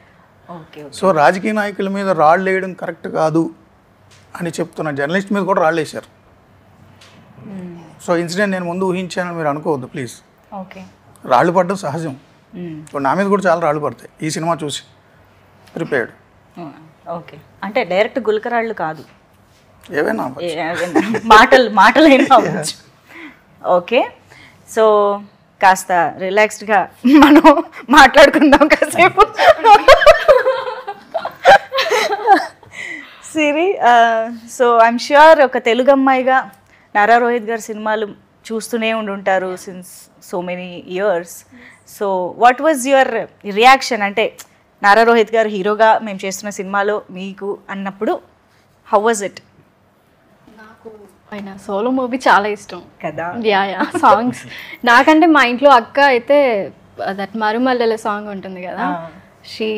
ఓకే. సో రాజకీయ నాయకుల మీద రాళ్ళు వేయడం కరెక్ట్ కాదు అని చెప్తున్న జర్నలిస్ట్ మీద కూడా రాళ్ళు వేశారు. సో ఇన్సిడెంట్ నేను ముందు ఊహించానని మీరు అనుకోవద్దు ప్లీజ్. ఓకే, రాళ్ళు పడడం సహజం. ఇప్పుడు నా మీద కూడా చాలా రాళ్ళు పడతాయి ఈ సినిమా చూసి. ప్రిపేర్డ్. ఓకే, అంటే డైరెక్ట్ గులకరాళ్ళు కాదు, ఏవైనా మాటలైనా అవ్వచ్చు. ఓకే, సో కాస్త రిలాక్స్డ్గా మనం మాట్లాడుకుందాం కాసేపు. సిరి, సో ఐఎమ్ ష్యూర్ ఒక తెలుగు అమ్మాయిగా నారా రోహిత్ గారి సినిమాలు చూస్తూనే ఉండుంటారు since so many years. So what was your reaction? అంటే నారా రోహిత్ గారు హీరోగా మేము చేస్తున్న సినిమాలో మీకు అన్నప్పుడు హౌ వాజ్ ఇట్? ఆయన సోలో మూవీ చాలా ఇష్టం కదా. యా సాంగ్స్ నాకంటే మా ఇంట్లో అక్క అయితే దట్ మరుమల్లెల సాంగ్ ఉంటుంది కదా, షీ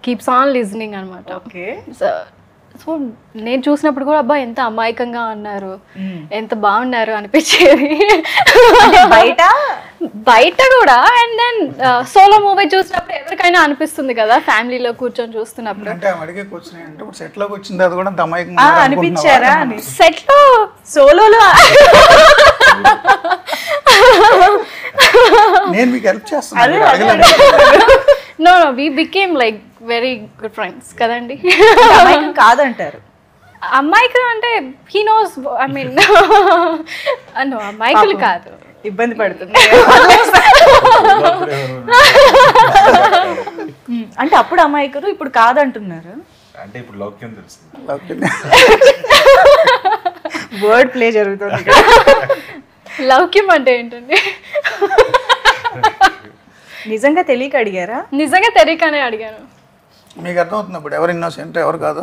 కీప్స్ ఆన్ లిజనింగ్ అనమాట. ఓకే, సో నేను చూసినప్పుడు కూడా అబ్బా ఎంత అమాయకంగా ఉన్నారు, ఎంత బాగున్నారు అనిపించేది బయట కూడా. అండ్ దెన్ సోలో మూవీ చూసినప్పుడు ఎవరికైనా అనిపిస్తుంది కదా ఫ్యామిలీలో కూర్చొని చూస్తున్నప్పుడు. అంటే అడిగే క్వశ్చన్ ఏంటంటే సెట్ లోకి వచ్చింది అది కూడా తమాయకం అనిపించారా అని. సెట్ లో సోలోలో నేను మీకు హెల్ప్ చేస్తాను. No we became like very good friends కదండి. కాదంటారు అమ్మాయికులు అంటే he knows, I mean no అమ్మాయికులు కాదు, ఇబ్బంది పడుతుంది అంటే అప్పుడు అమాయకులు ఇప్పుడు కాదంటున్నారు. అంటే ఇప్పుడు లౌక్యం తెలుస్తుంది, వర్డ్ ప్లే జరుగుతుంది. లౌక్యం అంటే ఏంటండి? నిజంగా తెలియక అడిగారా? నిజంగా తెలియకనే అడిగాను. మీకు అర్థమవుతుంది ఇప్పుడు ఎవరు ఇన్నోసెంట్ ఎవరు కాదు?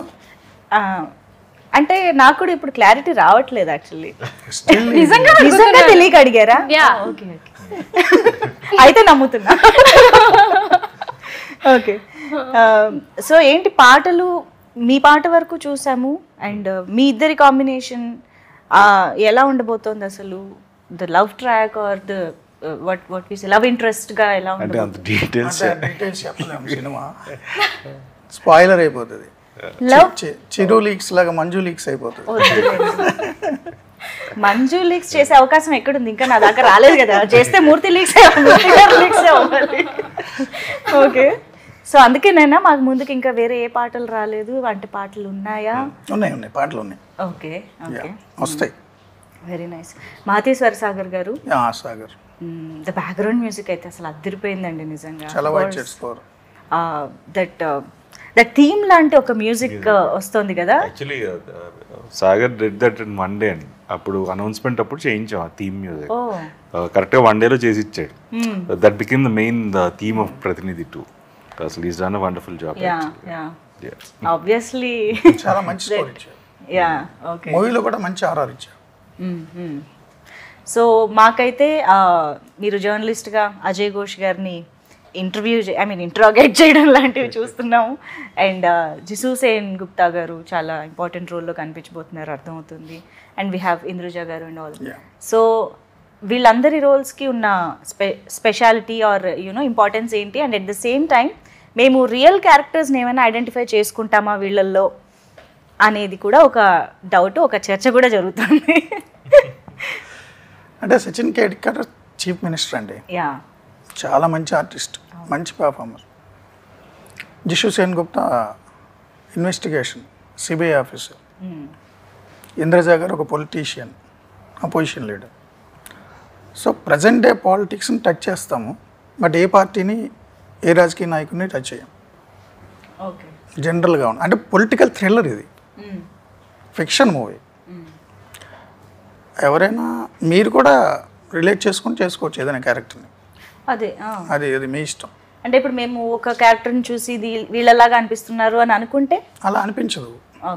అంటే నాకు కూడా ఇప్పుడు క్లారిటీ రావట్లేదు యాక్చువల్లీ. నిజంగా తెలియక అడిగారా? ఓకే అయితే నమ్ముతున్నా. ఓకే, సో ఏంటి పాటలు, మీ పాట వరకు చూసాము అండ్ మీ ఇద్దరి కాంబినేషన్ ఎలా ఉండబోతోంది అసలు? The love track or the what we say love interest గా ఎలా అంటే అంత డీటెయిల్స్ చెప్పలేము, సినిమా స్పాయిలర్ అయిపోతుంది. చిరు లీక్స్ లాగా మంజు లీక్స్ అయిపోతుంది. మంజు లీక్స్ చేసే అవకాశం ఎక్కడుంది? ఇంకా నా దాకా రాలేదు కదా. చేస్తే మూర్తి లీక్స్ అవ్వాలి. ఓకే, సో అందుకేనైనా మాకు ముందుకు ఇంకా వేరే ఏ పాటలు రాలేదు? అంటే పాటలు ఉన్నాయా? ఉన్నాయి పాటలు ఉన్నాయి. ఓకే ఓకే, వస్తాయి. Very nice. మాతేశ్వర సాగర్ గారు, సాగర్ ద బ్యాక్గ్రౌండ్ మ్యూజిక్ అయితే అసలు అదిరిపోయిందండి నిజంగా. చాలా వైట్ స్కోర్. దట్ థీమ్ లాంటి ఒక మ్యూజిక్ వస్తుంది కదా. Actually Sagar did that in one day అండి. అప్పుడు అనౌన్స్మెంట్ అప్పుడు చేయించాం ఆ థీమ్ మ్యూజిక్. కరెక్ట్గా వన్ డేలో చేసి ఇచ్చాడు. That became the main theme of Prathinidhi 2. అసలు is done a wonderful job. Obviously చాలా మంచి స్కోర్ ఇచ్చారు. Yeah, okay. మూవీలో కూడా మంచి ఆర్ఆర్ ఇచ్చారు. సో మాకైతే మీరు జర్నలిస్ట్గా అజయ్ ఘోష్ గారిని ఇంట్రాగేట్ చేయడం లాంటివి చూస్తున్నాము. అండ్ జిసు సేన్ గుప్తా గారు చాలా ఇంపార్టెంట్ రోల్లో కనిపించబోతున్నారు అర్థమవుతుంది. అండ్ వీ హ్యావ్ ఇంద్రుజ గారు అండ్ ఆల్. సో వీళ్ళందరి రోల్స్కి ఉన్న స్పెషాలిటీ ఆర్ యూనో ఇంపార్టెన్స్ ఏంటి? And at the same time మేము రియల్ క్యారెక్టర్స్ని ఏమైనా ఐడెంటిఫై చేసుకుంటామా వీళ్ళల్లో అనేది కూడా ఒక డౌట్, ఒక చర్చ కూడా జరుగుతుంది. అంటే సచిన్ కేడ్కర్ చీఫ్ మినిస్టర్ అండి. యా, చాలా మంచి ఆర్టిస్ట్, మంచి performer. Jisshu Sengupta investigation CBI officer. Indraja గారు ఒక politician, opposition leader. So present day పాలిటిక్స్ని టచ్ చేస్తాము, బట్ ఏ పార్టీని ఏ రాజకీయ నాయకుడిని టచ్ చేయం. ఓకే, జనరల్గా ఉంది. అంటే పొలిటికల్ థ్రిల్లర్ ఇది, ఫిక్షన్ మూవీ. ఎవరైనా మీరు కూడా రిలేట్ చేసుకొని చేసుకోవచ్చు ఏదైనా క్యారెక్టర్ని. అదే అది మీ ఇష్టం. అంటే ఇప్పుడు మేము ఒక క్యారెక్టర్ని చూసి ఇది వీళ్ళలాగా అనిపిస్తున్నారు అని అనుకుంటే అలా అనిపించదు,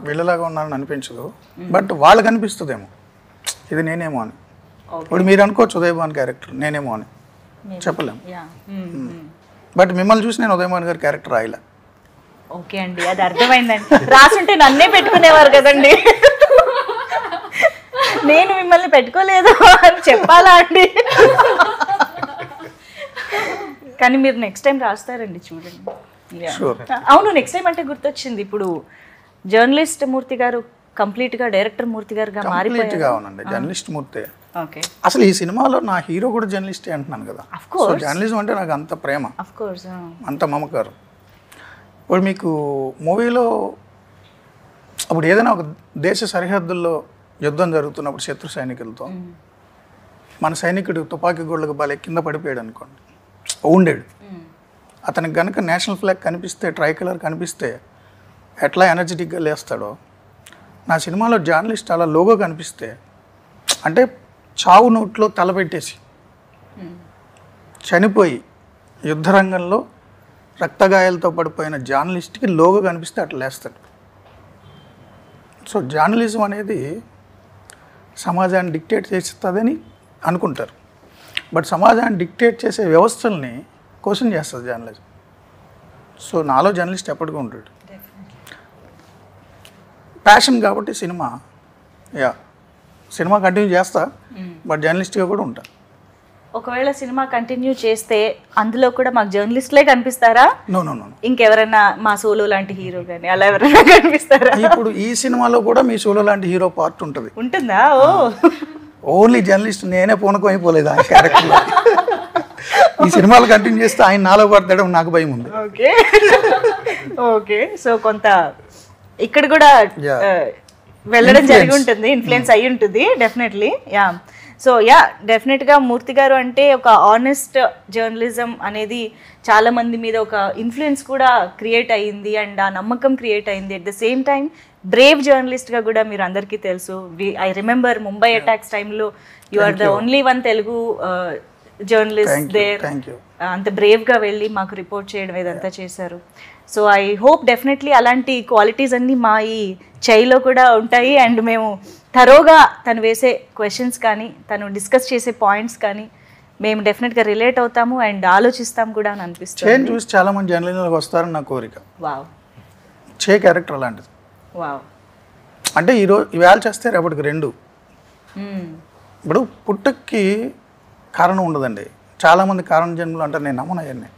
వీళ్ళలాగా ఉన్నారని అనిపించదు, బట్ వాళ్ళకి అనిపిస్తుందేమో ఇది నేనేమో అని. ఇప్పుడు మీరు అనుకోవచ్చు ఉదయభాన్ క్యారెక్టర్ నేనేమో అని, చెప్పలేము. బట్ మిమ్మల్ని చూసి నేను ఉదయభాన్ గారి క్యారెక్టర్ రాయలే. ఓకే అండి, అది అర్థమైందండి. రాసుంటే నన్నే పెట్టుకునేవారు కదండి. నేను మిమ్మల్ని పెట్టుకోలేదు అని చెప్పాలా అండి? కానీ మీరు నెక్స్ట్ టైం రాస్తారండి, చూడండి. అవును, నెక్స్ట్ టైం అంటే గుర్తొచ్చింది, ఇప్పుడు జర్నలిస్ట్ మూర్తి గారు కంప్లీట్గా డైరెక్టర్ మూర్తి గారుగా మారిపోయారు. అవునండి, జర్నలిస్ట్ మూర్తి. ఓకే, అసలు ఈ సినిమాలో నా హీరో కూడా జర్నలిస్టే అంటున్నాను కదా. జర్నలిజం అంటే నాకు అంత ప్రేమ, అంత మమకారం. ఇప్పుడు మీకు మూవీలో అప్పుడు ఏదైనా ఒక దేశ సరిహద్దుల్లో యుద్ధం జరుగుతున్నప్పుడు శత్రు సైనికులతో మన సైనికుడు తుపాకీ గోళ్ళకు బాలే కింద పడిపోయాడు అనుకోండి, ఉండేడు, అతనికి కనుక నేషనల్ ఫ్లాగ్ కనిపిస్తే, ట్రై కలర్ కనిపిస్తే ఎట్లా ఎనర్జెటిక్గా లేస్తాడో, నా సినిమాలో జర్నలిస్ట్ అలా లోగో కనిపిస్తే, అంటే చావు నోట్లో తలపెట్టేసి చనిపోయి యుద్ధరంగంలో రక్తగాయాలతో పడిపోయిన జర్నలిస్ట్కి లోగో కనిపిస్తే అట్లా లేస్తాడు. సో జర్నలిజం అనేది సమాజాన్ని డిక్టేట్ చేస్తుందని అనుకుంటారు, బట్ సమాజాన్ని డిక్టేట్ చేసే వ్యవస్థల్ని క్వశ్చన్ చేస్తుంది జర్నలిజం. సో నాలో జర్నలిస్ట్ ఎప్పటికీ ఉంటాడు. ప్యాషన్ కాబట్టి సినిమా కంటిన్యూ చేస్తా, బట్ జర్నలిస్ట్గా కూడా ఉంటా. ఒకవేళ సినిమా కంటిన్యూ చేస్తే అందులో కూడా మాకు జర్నలిస్ట్లే కనిపిస్తారా? నో, ఇంకెవరైనా మా సోలో లాంటి హీరో కానీ అలా ఎవరైనా కనిపిస్తారా? ఇప్పుడు ఈ సినిమాలో కూడా మీ సోలో లాంటి హీరో పార్ట్ ఉంటుంది. ఉంటుందా? ఓన్లీ జర్నలిస్ట్ నేనే పూనకమైపోలేదు ఆ క్యారెక్టర్లో. ఈ సినిమాలు కంటిన్యూ చేస్తే ఆయన నాలో పడతాడు, నాకు భయం ఉంది. ఓకే సో కొంత ఇక్కడ కూడా వెళ్ళడం జరిగి ఉంటుంది, ఇన్ఫ్లుయెన్స్ అయ్యి ఉంటుంది డెఫినెట్లీ. సో డెఫినెట్గా మూర్తి గారు అంటే ఒక ఆనెస్ట్ జర్నలిజం అనేది చాలా మంది మీద ఒక ఇన్ఫ్లుయెన్స్ కూడా క్రియేట్ అయ్యింది అండ్ ఆ నమ్మకం క్రియేట్ అయింది. At the same time brave జర్నలిస్ట్గా కూడా మీరు అందరికీ తెలుసు. ఐ రిమెంబర్ ముంబై అటాక్స్ టైంలో you are the only one Telugu journalist there. అంత బ్రేవ్గా వెళ్ళి మాకు రిపోర్ట్ చేయడం ఇదంతా చేశారు. సో ఐ హోప్ డెఫినెట్లీ అలాంటి క్వాలిటీస్ అన్నీ మా ఈ చైలో కూడా ఉంటాయి అండ్ మేము థరోగా తను వేసే క్వశ్చన్స్ కానీ తను డిస్కస్ చేసే పాయింట్స్ కానీ మేము డెఫినెట్గా రిలేట్ అవుతాము అండ్ ఆలోచిస్తాం కూడా అని అనిపిస్తుంది. చేంజ్ చూసి చాలా మంది జర్నలిస్టులకు వస్తారని నా కోరిక. వావ్, చే క్యారెక్టర్ అలాంటిది. వావ్, అంటే ఇవాళ చేస్తే రేపటికి రెండు. ఇప్పుడు పుట్టుకి కారణం ఉండదండి. చాలామంది కారణ జన్మలు అంటారు, నేను నమ్మను అవన్నీ.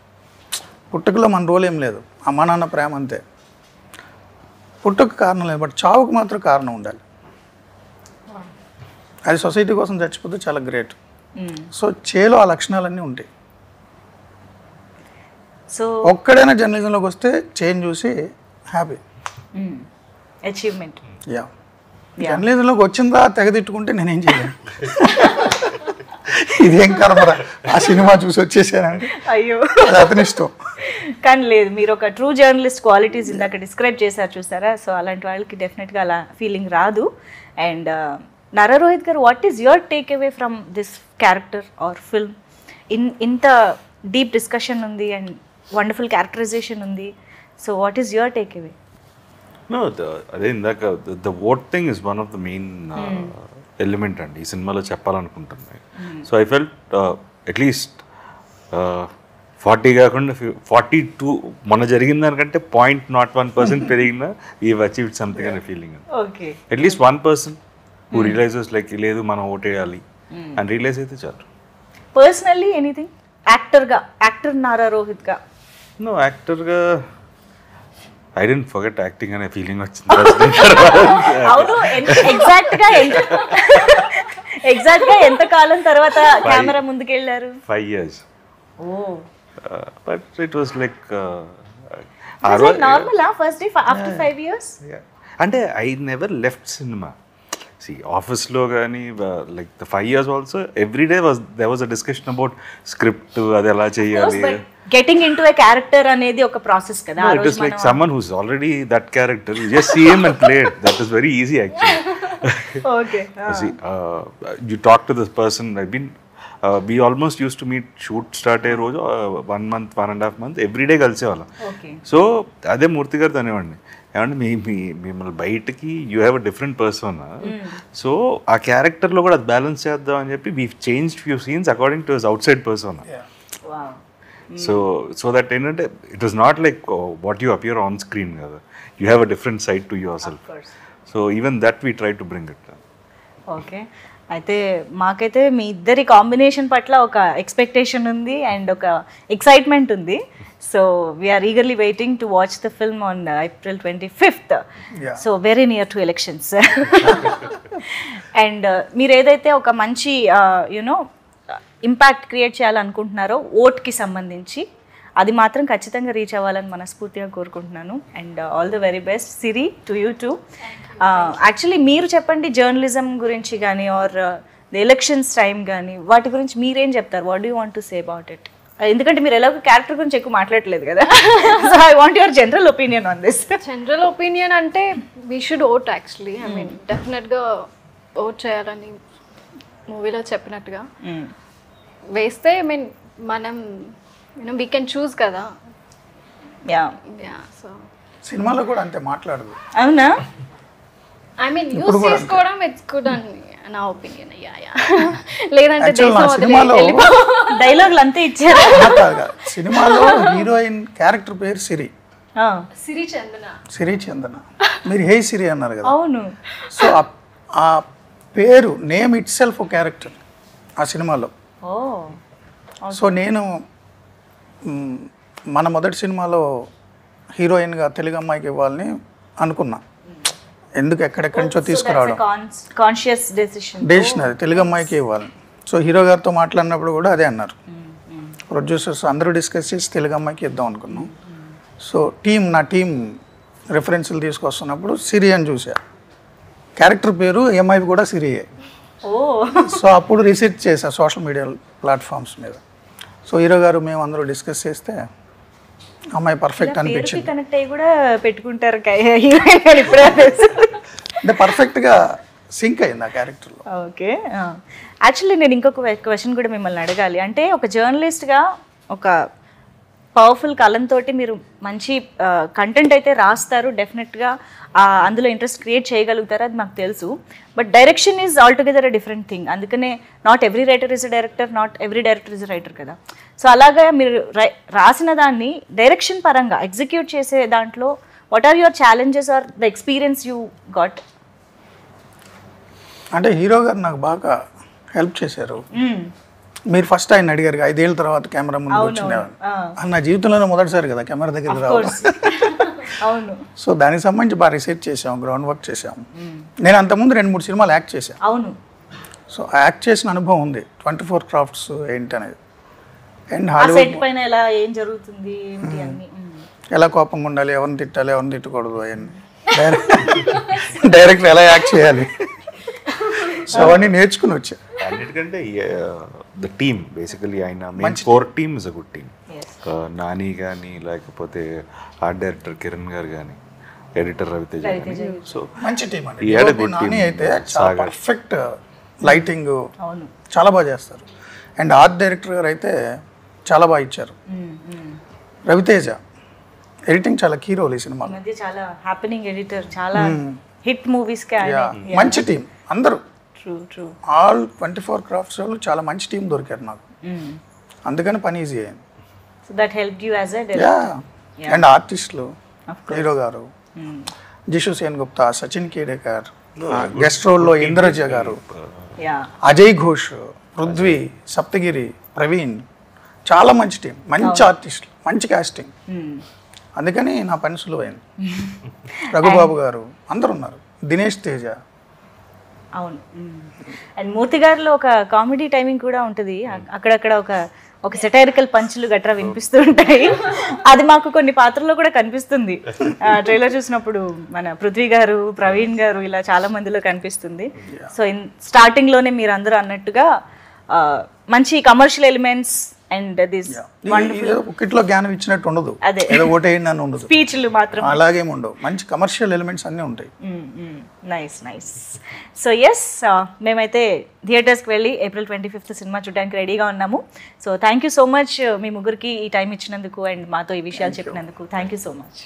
పుట్టుకలో మన రోల్ ఏం లేదు, అమ్మా నాన్న ప్రేమ అంతే. పుట్టుకు కారణం లేదు, బట్ చావుకు మాత్రం కారణం ఉండాలి. అది సొసైటీ కోసం చచ్చిపోతే చాలా గ్రేట్. సో చేలో ఆ లక్షణాలన్నీ ఉంటాయి. సో ఒక్కడైనా జర్నలిజంలోకి వస్తే చేంజ్ చూసి హ్యాపీ, అచీవ్మెంట్. జర్నలిజంలోకి వచ్చిందా తెగదిట్టుకుంటే నేనేం చేయలేను. ఇదేం కర్మరా, ఆ సినిమా చూసి వచ్చేసానంటే అయ్యో అతని ఇష్టం. కానీ లేదు, మీరు ఒక ట్రూ జర్నలిస్ట్ క్వాలిటీస్ ఇందాక డిస్క్రైబ్ చేశారు చూసారా. సో అలాంటి వాళ్ళకి డెఫినెట్గా అలా ఫీలింగ్ రాదు. And Nara Rohit garu, what is your takeaway from this character or film? ఇంత డీప్ డిస్కషన్ ఉంది అండ్ వండర్ఫుల్ క్యారెక్టరైజేషన్ ఉంది. So what is your takeaway? No, అదే ఇందాక the vote thing is one of the main element అండి ఈ సినిమాలో చెప్పాలనుకుంటున్నాయి. So I felt at least 40 కాకుండా 42 మొన్న జరిగిన దానికంటే 0.01% పెరిగినా వీవ్ అచీవ్డ్ సంథింగ్ అనే feeling. Okay, at least 1% who realises like లేదు మనం ఓటేయాలి అని రియలైజ్ అయితే చాలు. పర్సనల్లీ ఎనీథింగ్ యాక్టర్ నారా రోహిత్గా? నో, యాక్టర్గా ఐ డెంట్ ఫర్గెట్ యాక్టింగ్ అనే ఫీలింగ్ వచ్చింది. అవును, ఎగ్జాక్ట్గా ఎంత కాలం తర్వాత కెమెరా ముందుకు వెళ్ళారు? 5 years. But it was like normal first day after 5 years. అంటే I never left cinema. See, office లో కానీ like the 5 years also every day there was a discussion about script, అది ఎలా చేయాలి. Getting into a character అనేది ఒక process కదా. It is like someone who's already that character, you just see him and play it. That is very easy actually. Okay. See, you talk to this person. We almost used to meet, shoot start అయ్యే రోజు 1 month 1.5 months everyday కలిసేవాళ్ళం. So అదే మూర్తి గారితో అనేవాడిని, ఏమంటే మిమ్మల్ని బయటకి you have a different person, so ఆ క్యారెక్టర్లో కూడా అది బ్యాలెన్స్ చేద్దాం అని చెప్పి we change few scenes according to his outside person. So that ఏంటంటే it was not like what you appear on screen కదా, you have a different side to yourself. So even that we try to bring it. Okay, అయితే మాకైతే మీ ఇద్దరి combination పట్ల ఒక expectation ఉంది and ఒక excitement ఉంది. So we are eagerly waiting to watch the film on April 25th. So very near to elections. And మీరు ఏదైతే ఒక మంచి యునో ఇంపాక్ట్ క్రియేట్ చేయాలనుకుంటున్నారో ఓట్కి సంబంధించి, అది మాత్రం ఖచ్చితంగా రీచ్ అవ్వాలని మనస్ఫూర్తిగా కోరుకుంటున్నాను. And all the very best Siri to you two. Actually మీరు చెప్పండి జర్నలిజం గురించి కానీ ఆర్ ది ఎలక్షన్స్ టైం కానీ వాటి గురించి మీరేం చెప్తారు? What do you want to say about it? ఎందుకంటే మీరు ఎలాగో క్యారెక్టర్ గురించి ఎక్కువ మాట్లాడలేదు కదా, so I want your general opinion on this. General opinion అంటే we should vote actually. I mean డెఫినెట్గా ఓట్ చేయాలని మూవీలో చెప్పినట్టుగా వేస్తే ఐ మీన్ మనం వీ కెన్ చూస్ కదా. యా సో సినిమాలో కూడా అంతే మాట్లాడదు. అవునా? ఐ మీన్ యూస్ చేసుకోవడం ఇట్స్ గుడ్ అని నా ఒపీనియన్. లేదంటే డైలాగులు అంతే ఇచ్చారు. సినిమాలో హీరోయిన్ క్యారెక్టర్ పేరు సిరి, సిరి చందన. మీరు హే సిరి అన్నారు కదా. అవును. సో ఆ పేరు నేమ్ ఇట్ సెల్ఫ్ క్యారెక్టర్ ఆ సినిమాలో. సో నేను మన మొదటి సినిమాలో హీరోయిన్గా తెలుగు అమ్మాయికి ఇవ్వాలని అనుకున్నా. ఎందుకు ఎక్కడెక్కడి నుంచో తీసుకురావడం, కాన్షియస్ డెసిషన్ అది తెలుగు అమ్మాయికి ఇవ్వాలి. సో హీరో గారితో మాట్లాడినప్పుడు కూడా అదే అన్నారు. ప్రొడ్యూసర్స్ అందరూ డిస్కస్ చేసి తెలుగు అమ్మాయికి ఇద్దాం అనుకున్నాం. సో నా టీం రెఫరెన్స్లు తీసుకొస్తున్నప్పుడు సిరి అని చూసా. క్యారెక్టర్ పేరు ఎంఐ కూడా సిరియే. సో అప్పుడు రీసెర్చ్ చేశా సోషల్ మీడియా ప్లాట్ఫామ్స్ మీద. సో హీరో గారు మేము అందరూ డిస్కస్ చేస్తే అమ్మాయి పర్ఫెక్ట్ అనిపించింది. కనెక్ట్ అయ్యి కూడా పెట్టుకుంటారు అంటే పర్ఫెక్ట్గా సింక్ అయింది ఆ క్యారెక్టర్లో. ఓకే. యాక్చువల్లీ నేను ఇంకొక క్వశ్చన్ కూడా మిమ్మల్ని అడగాలి. అంటే ఒక జర్నలిస్ట్గా ఒక పవర్ఫుల్ కలంతో మీరు మంచి కంటెంట్ అయితే రాస్తారు, డెఫినెట్గా అందులో ఇంట్రెస్ట్ క్రియేట్ చేయగలుగుతారు, అది మాకు తెలుసు. But direction is altogether a different thing. అందుకనే not every writer is a director, not every director is a writer కదా. సో అలాగా మీరు రాసిన దాన్ని డైరెక్షన్ పరంగా ఎగ్జిక్యూట్ చేసే దాంట్లో what are your challenges or the experience you got? అంటే హీరో గారు నాకు బాగా హెల్ప్ చేశారు. మీరు ఫస్ట్ ఆయన అడిగారు 5 ఏళ్ళ తర్వాత కెమెరా ముందు వచ్చిందేమో. నా జీవితంలోనే మొదటిసారి కదా కెమెరా దగ్గరికి రావడం. అవును. సో దానికి సంబంధించి బాగా రీసెర్చ్ చేసాం, గ్రౌండ్ వర్క్ చేసాం. నేను అంతకుముందు 2-3 సినిమాలు యాక్ట్ చేశాను. అవును. సో యాక్ట్ చేసిన అనుభవం ఉంది. 24 క్రాఫ్ట్స్ ఏంటి అనేది, అండ్ హాలీవుడ్ పైన ఎలా ఏం జరుగుతుంది ఏంటి అన్ని, ఎలా కోపంగా ఉండాలి, ఎవరిని తిట్టాలి, ఎవరిని తిట్టకూడదు, అవన్నీ డైరెక్టర్ ఎలా యాక్ట్ చేయాలి, సో అవన్నీ నేర్చుకుని వచ్చా. అన్నిటికంటే ద టీమ్ బేసికలీ ఆయన main core team is a good team. Nani కానీ లేకపోతే ఆర్ట్ డైరెక్టర్ కిరణ్ గారు కానీ ఎడిటర్ రవితేజ కానీ, సో మంచి టీమ్ అండి. నాని అయితే చాలా పర్ఫెక్ట్ లైటింగ్ చాలా బాగా చేస్తారు. అండ్ ఆర్ట్ డైరెక్టర్ గారు అయితే చాలా బాగా ఇచ్చారు. రవితేజ ఎడిటింగ్ చాలా కీ రోల్ ఈ సినిమా. చాలా హ్యాపెనింగ్ ఎడిటర్, చాలా హిట్ మూవీస్ కి మంచి టీం అందరూ. ఆల్ 24 క్రాఫ్ట్స్ వాళ్ళు చాలా మంచి టీం దొరికారు నాకు, అందుకని పని ఈజీ అయింది. So that helped you as a director. And ఆర్టిస్టులు హీరో గారు, జిషు సేన్ గుప్తా, సచిన్ కేడేకర్, గెస్ట్ రోల్లో ఇంద్రజ గారు, అజయ్ ఘోష్, పృథ్వీ, సప్తగిరి, ప్రవీణ్, చాలా మంచి టీం, మంచి ఆర్టిస్టులు, మంచి కాస్టింగ్. అందుకని నా పని సులువైంది. రఘుబాబు గారు అందరు ఉన్నారు, దినేష్ తేజ. అవును. అండ్ మూర్తి గారిలో ఒక కామెడీ టైమింగ్ కూడా ఉంటుంది, అక్కడక్కడ ఒక సెటైరికల్ పంచులు గట్రా వినిపిస్తూ ఉంటాయి. అది మాకు కొన్ని పాత్రల్లో కూడా కనిపిస్తుంది. ట్రైలర్ చూసినప్పుడు మన పృథ్వీ గారు, ప్రవీణ్ గారు ఇలా చాలా మందిలో కనిపిస్తుంది. సో స్టార్టింగ్లోనే మీరు అందరూ అన్నట్టుగా మంచి కమర్షియల్ ఎలిమెంట్స్ అండ్ దిస్ ఒకటిలో జ్ఞానం ఇచ్చినట్టు ఉండదు, ఏదో ఓటేయండి అని ఉండదు, స్పీచ్లు మాత్రం అలాగేమి ఉండవు, మంచి కమర్షియల్ ఎలిమెంట్స్ అన్నీ ఉంటాయి. Nice nice. సో ఎస్, మేమైతే థియేటర్స్కి వెళ్ళి April 25th సినిమా చూడడానికి రెడీగా ఉన్నాము. So thank you so much మీ ముగ్గురికి ఈ టైం ఇచ్చినందుకు అండ్ మాతో ఈ విషయాలు చెప్పినందుకు. Thank you so much.